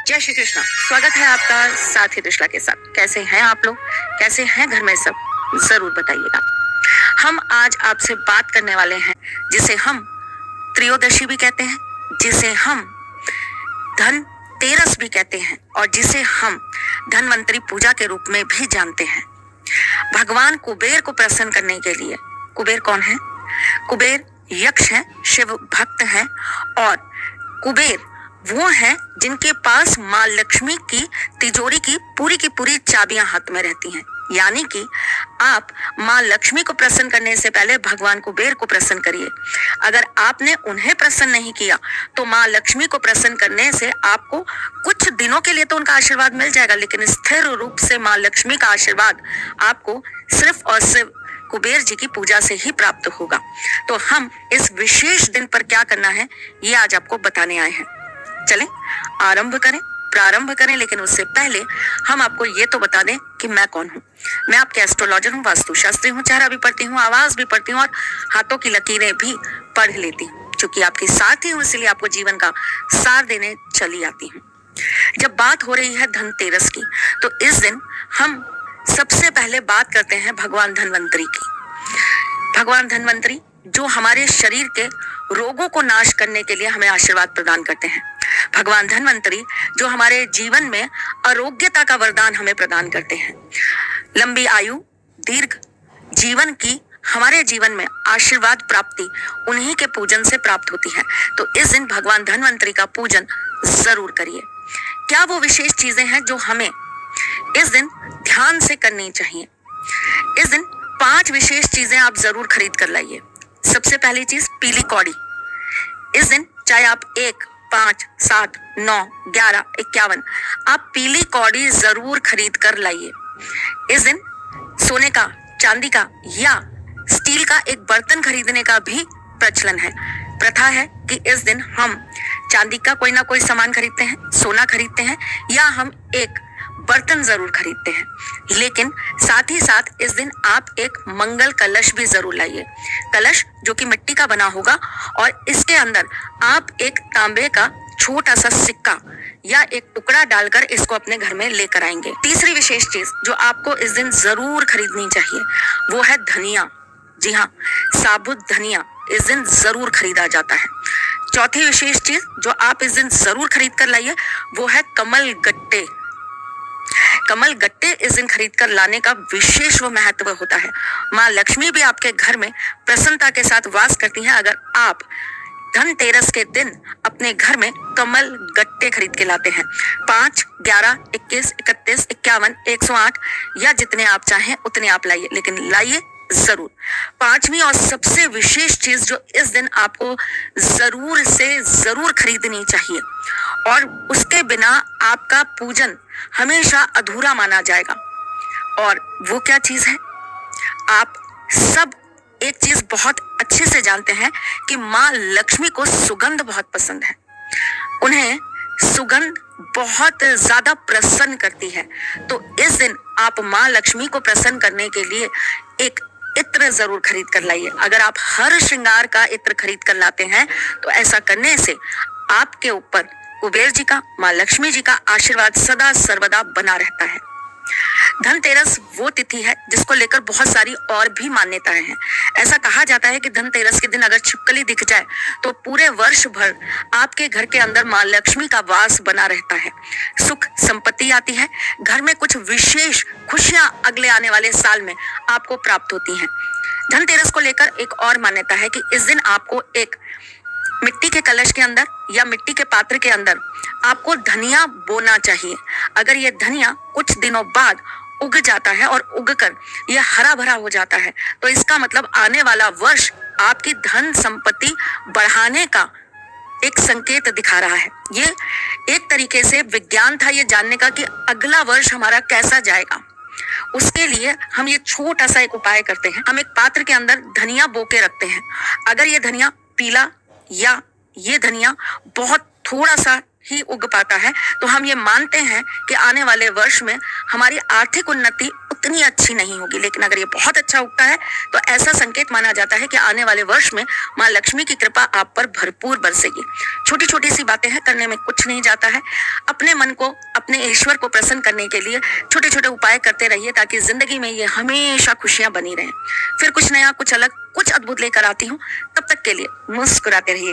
जय श्री कृष्णा। स्वागत है आपका साथी त्रिशला के साथ। कैसे हैं आप लोग? कैसे हैं घर में सब? जरूर बताइएगा। हम आज आपसे बात करने वाले हैं जिसे हम त्रयोदशी भी कहते हैं, जिसे हम धन तेरस भी कहते हैं और जिसे हम धनवंतरी पूजा के रूप में भी जानते हैं। भगवान कुबेर को प्रसन्न करने के लिए, कुबेर कौन है? कुबेर यक्ष हैं, शिव भक्त हैं और कुबेर वो हैं जिनके पास माँ लक्ष्मी की तिजोरी की पूरी चाबियां हाथ में रहती हैं। यानी कि आप माँ लक्ष्मी को प्रसन्न करने से पहले भगवान कुबेर को प्रसन्न करिए। अगर आपने उन्हें प्रसन्न नहीं किया तो माँ लक्ष्मी को प्रसन्न करने से आपको कुछ दिनों के लिए तो उनका आशीर्वाद मिल जाएगा, लेकिन स्थिर रूप से माँ लक्ष्मी का आशीर्वाद आपको सिर्फ और सिर्फ कुबेर जी की पूजा से ही प्राप्त होगा। तो हम इस विशेष दिन पर क्या करना है ये आज आपको बताने आए हैं। चलें प्रारंभ करें, लेकिन उससे पहले हम आपको ये तो बता दें कि मैं कौन हूँ। मैं आपके एस्ट्रोलॉजर हूँ, वास्तुशास्त्री हूँ, चेहरा भी पढ़ती हूँ, आवाज भी पढ़ती हूँ और हाथों की लकीरें भी पढ़ लेती हूँ। चूंकि आपके साथ ही हूँ इसलिए आपको जीवन का सार देने चली आती हूँ। जब बात हो रही है धनतेरस की, तो इस दिन हम सबसे पहले बात करते हैं भगवान धनवंतरी की। भगवान धनवंतरी जो हमारे शरीर के रोगों को नाश करने के लिए हमें आशीर्वाद प्रदान करते हैं। भगवान धनवंतरी जो हमारे जीवन में आरोग्यता का वरदान हमें प्रदान करते हैं। लंबी आयु, दीर्घ जीवन की हमारे जीवन में आशीर्वाद प्राप्ति उन्हीं के पूजन से प्राप्त होती है। तो इस दिन भगवान धनवंतरी का पूजन जरूर करिए। क्या वो विशेष चीजें हैं जो हमें इस दिन ध्यान से करनी चाहिए? इस दिन 5 विशेष चीजें आप जरूर खरीद कर लाइए। सबसे पहली चीज, पीली कौड़ी। इस दिन चाहे आप 1, 5, 7, 9, 11, 51 आप पीली कौड़ी जरूर खरीद कर लाइए। इस दिन सोने का, चांदी का या स्टील का एक बर्तन खरीदने का भी प्रचलन है। प्रथा है कि इस दिन हम चांदी का कोई ना कोई सामान खरीदते हैं, सोना खरीदते हैं या हम एक बर्तन जरूर खरीदते हैं। लेकिन साथ ही साथ इस दिन आप एक मंगल कलश भी जरूर लाइए। कलश जो कि मिट्टी का बना होगा और इसके अंदर आप एक तांबे का छोटा सा सिक्का या एक टुकड़ा डालकर इसको अपने घर में लेकर आएंगे। तीसरी विशेष चीज जो आपको इस दिन जरूर खरीदनी चाहिए वो है धनिया। जी हाँ, साबुत धनिया इस दिन जरूर खरीदा जाता है। चौथी विशेष चीज जो आप इस दिन जरूर खरीद कर लाइए वो है कमल गट्टे। कमल गट्टे इस दिन खरीद कर लाने का विशेष वो महत्व होता है। माँ लक्ष्मी भी आपके घर में प्रसन्नता के साथ वास करती हैं अगर आप धनतेरस के दिन अपने घर में कमल गट्टे खरीद के लाते हैं। 5, 11, 21, 31, 51, 108 या जितने आप चाहें उतने आप लाइए, लेकिन लाइए जरूर। 5वीं और सबसे विशेष चीज जो इस दिन आपको जरूर से जरूर खरीदनी चाहिए और उसके बिना आपका पूजन हमेशा अधूरा माना जाएगा, और वो क्या चीज है? आप सब एक चीज बहुत अच्छे से जानते हैं कि माँ लक्ष्मी को सुगंध बहुत पसंद है। उन्हें सुगंध बहुत ज्यादा प्रसन्न करती है। तो इस दिन आप माँ लक्ष्मी को प्रसन्न करने के लिए एक इत्र जरूर खरीद कर लाइए। अगर आप हर श्रृंगार का इत्र खरीद कर लाते हैं तो ऐसा करने से आपके ऊपर कुबेर जी का, माँ लक्ष्मी जी का आशीर्वाद सदा सर्वदा बना रहता है। धनतेरस वो तिथि है जिसको लेकर बहुत सारी और भी मान्यताएं हैं। ऐसा कहा जाता है कि धनतेरस के दिन अगर छिपकली दिख जाए तो पूरे वर्ष भर आपके घर के अंदर माँ लक्ष्मी का वास बना रहता है, सुख संपत्ति आती है, घर में कुछ विशेष खुशियां अगले आने वाले साल में आपको प्राप्त होती हैं। धनतेरस को लेकर एक और मान्यता है कि इस दिन आपको एक मिट्टी के कलश के अंदर या मिट्टी के पात्र के अंदर आपको धनिया बोना चाहिए। अगर ये धनिया कुछ दिनों बाद उग जाता है और उगकर यह हरा भरा हो जाता है तो इसका मतलब आने वाला वर्ष आपकी धन संपत्ति बढ़ाने का एक संकेत दिखा रहा है। ये एक तरीके से विज्ञान था ये जानने का कि अगला वर्ष हमारा कैसा जाएगा। उसके लिए हम ये छोटा सा एक उपाय करते हैं। हम एक पात्र के अंदर धनिया बो के रखते हैं। अगर ये धनिया पीला या ये धनिया बहुत थोड़ा सा ही उग पाता है, तो हम ये मानते हैं कि आने वाले वर्ष में हमारी आर्थिक उन्नति उतनी अच्छी नहीं होगी। लेकिन अगर ये बहुत अच्छा उगता है तो ऐसा संकेत माना जाता है कि आने वाले वर्ष में माँ लक्ष्मी की कृपा आप पर भरपूर बरसेगी। छोटी छोटी सी बातें हैं, करने में कुछ नहीं जाता है। अपने मन को, अपने ईश्वर को प्रसन्न करने के लिए छोटे छोटे उपाय करते रहिए, ताकि जिंदगी में ये हमेशा खुशियां बनी रहें। फिर कुछ नया, कुछ अलग, कुछ अद्भुत लेकर आती हूँ। तब तक के लिए मुस्कुराते रहिए।